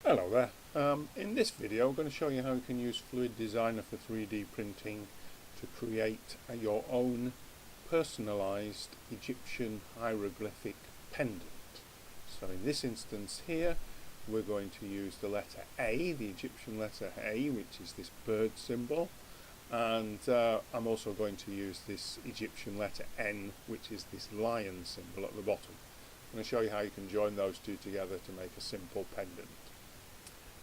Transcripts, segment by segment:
Hello there. In this video I'm going to show you how you can use Fluid Designer for 3D printing to create your own personalised Egyptian hieroglyphic pendant. So in this instance here we're going to use the letter A, the Egyptian letter A, which is this bird symbol, and I'm also going to use this Egyptian letter N, which is this lion symbol at the bottom. I'm going to show you how you can join those two together to make a simple pendant.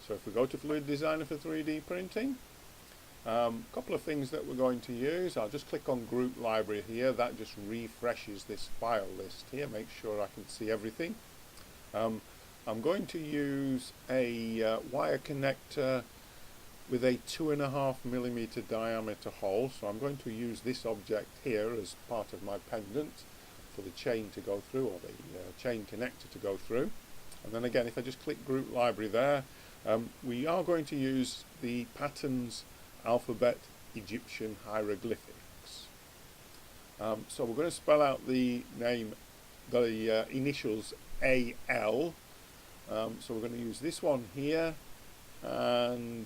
So if we go to Fluid Designer for 3D printing, a couple of things that we're going to use. I'll just click on Group Library here. That just refreshes this file list here, make sure I can see everything. I'm going to use a wire connector with a 2.5mm diameter hole. So I'm going to use this object here as part of my pendant for the chain to go through, or the chain connector to go through. And then again, if I just click Group Library there, we are going to use the Patterns Alphabet Egyptian Hieroglyphics. So we're going to spell out the name, the initials AL. So we're going to use this one here and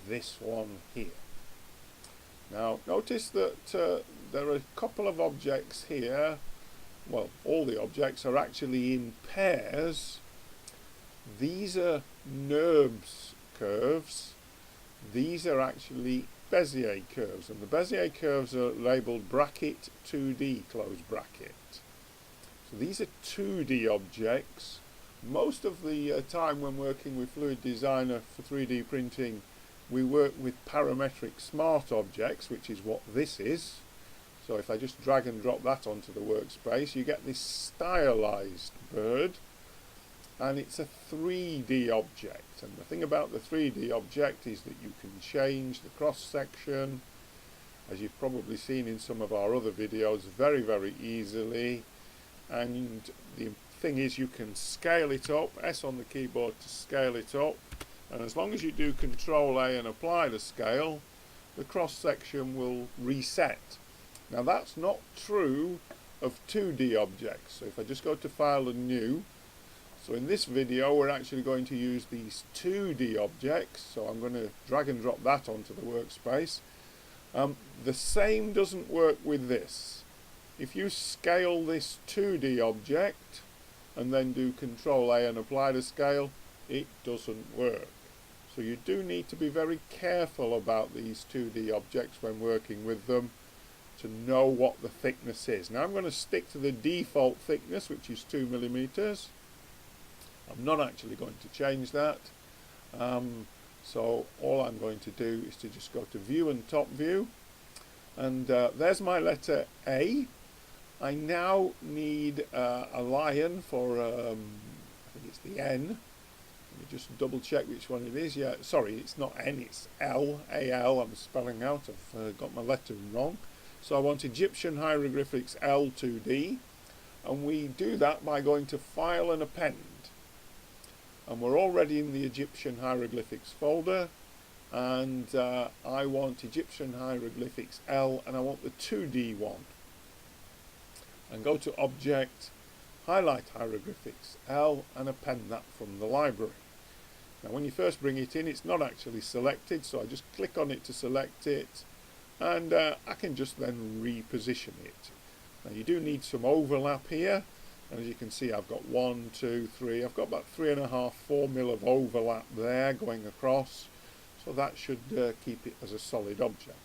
this one here. Now notice that there are a couple of objects here. Well, all the objects are actually in pairs. These are NURBS curves. These are actually Bezier curves, and the Bezier curves are labelled bracket 2D close bracket. So these are 2D objects. Most of the time when working with Fluid Designer for 3D printing, we work with parametric smart objects, which is what this is. So if I just drag and drop that onto the workspace, you get this stylized bird, and it's a 3D object. And the thing about the 3D object is that you can change the cross section, as you've probably seen in some of our other videos, very, very easily. And the thing is, you can scale it up, S on the keyboard to scale it up, and as long as you do Control A and apply the scale, the cross section will reset. Now that's not true of 2D objects. So if I just go to File and New, so in this video we're actually going to use these 2D objects, so I'm going to drag and drop that onto the workspace. The same doesn't work with this. If you scale this 2D object and then do Control A and apply the scale, it doesn't work. So you do need to be very careful about these 2D objects when working with them to know what the thickness is. Now I'm going to stick to the default thickness, which is 2mm. I'm not actually going to change that. So all I'm going to do is to just go to View and Top View, and there's my letter A. I now need a lion for, I think it's the N. Let me just double check which one it is. Yeah, sorry, it's not N, it's L, A-L, I'm spelling out, I've got my letter wrong. So I want Egyptian Hieroglyphics L2D, and we do that by going to File and Append. And we're already in the Egyptian Hieroglyphics folder, and I want Egyptian Hieroglyphics L, and I want the 2D one. And go to Object, highlight Hieroglyphics L, and append that from the library. Now when you first bring it in, it's not actually selected, so I just click on it to select it, and I can just then reposition it. Now you do need some overlap here, and as you can see I've got 1, 2, 3, I've got about 3.5, 4 mil of overlap there going across, so that should keep it as a solid object.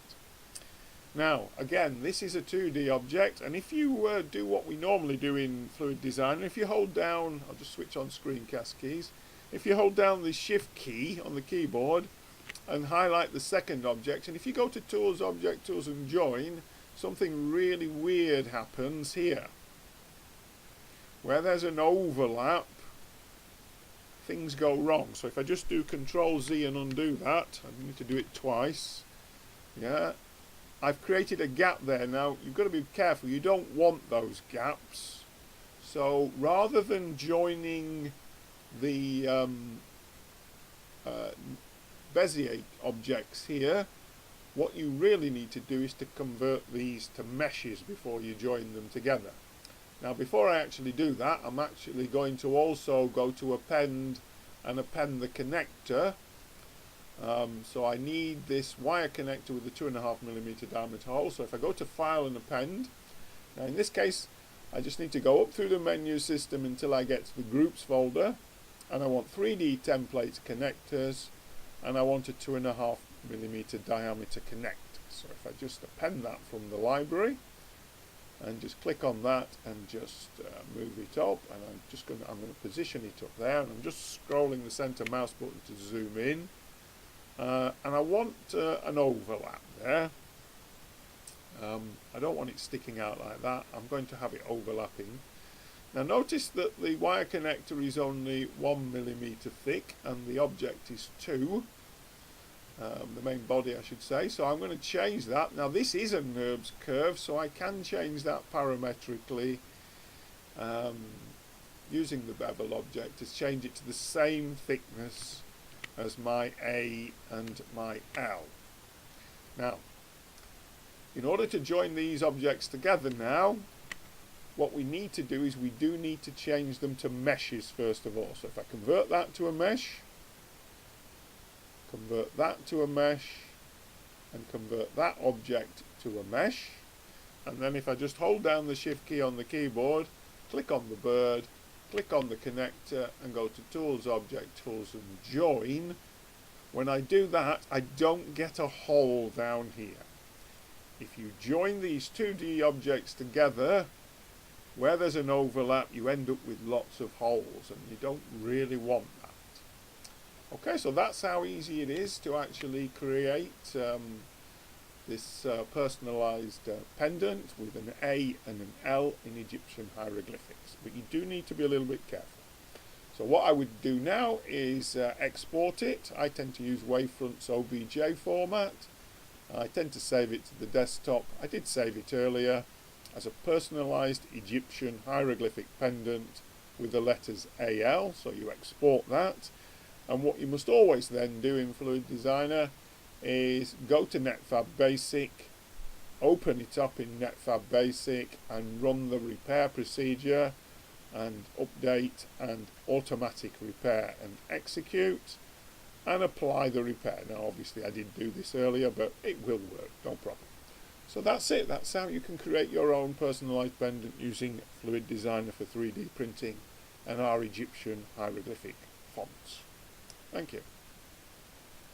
Now again, this is a 2D object, and if you do what we normally do in Fluid Designer, if you hold down, I'll just switch on screencast keys, if you hold down the Shift key on the keyboard and highlight the second object, and if you go to Tools, Object Tools and Join, something really weird happens here. Where there's an overlap, things go wrong. So if I just do Control Z and undo that, I need to do it twice. Yeah, I've created a gap there. Now you've got to be careful, you don't want those gaps. So rather than joining the Bezier objects here, what you really need to do is to convert these to meshes before you join them together. Now before I actually do that, I'm actually going to also go to Append and append the connector. So I need this wire connector with a 2.5mm diameter hole. So if I go to File and Append, now in this case I just need to go up through the menu system until I get to the Groups folder, and I want 3D templates connectors, and I want a 2.5mm diameter connector. So if I just append that from the library and just click on that and just move it up, and I'm going to position it up there, and I'm just scrolling the center mouse button to zoom in. And I want an overlap there. I don't want it sticking out like that. I'm going to have it overlapping. Now notice that the wire connector is only 1mm thick and the object is 2. The main body, I should say. So I'm going to change that. Now this is a NURBS curve, so I can change that parametrically using the bevel object to change it to the same thickness as my A and my L. Now, in order to join these objects together now, what we need to do is we do need to change them to meshes first of all. So if I convert that to a mesh, convert that to a mesh, and convert that object to a mesh, and then if I just hold down the Shift key on the keyboard, click on the bird, click on the connector and go to Tools, Object Tools and Join. When I do that, I don't get a hole down here. If you join these 2D objects together, where there's an overlap, you end up with lots of holes, and you don't really want that. Okay, so that's how easy it is to actually create this personalized pendant with an A and an L in Egyptian hieroglyphics. But you do need to be a little bit careful. So what I would do now is export it. I tend to use Wavefront's OBJ format. I tend to save it to the desktop. I did save it earlier as a personalized Egyptian hieroglyphic pendant with the letters AL. So you export that. And what you must always then do in Fluid Designer is go to Netfab Basic, open it up in Netfab Basic and run the repair procedure and update and automatic repair and execute and apply the repair. Now obviously I did do this earlier, but it will work, no problem. So that's it. That's how you can create your own personalized pendant using Fluid Designer for 3D printing and our Egyptian hieroglyphic fonts. Thank you.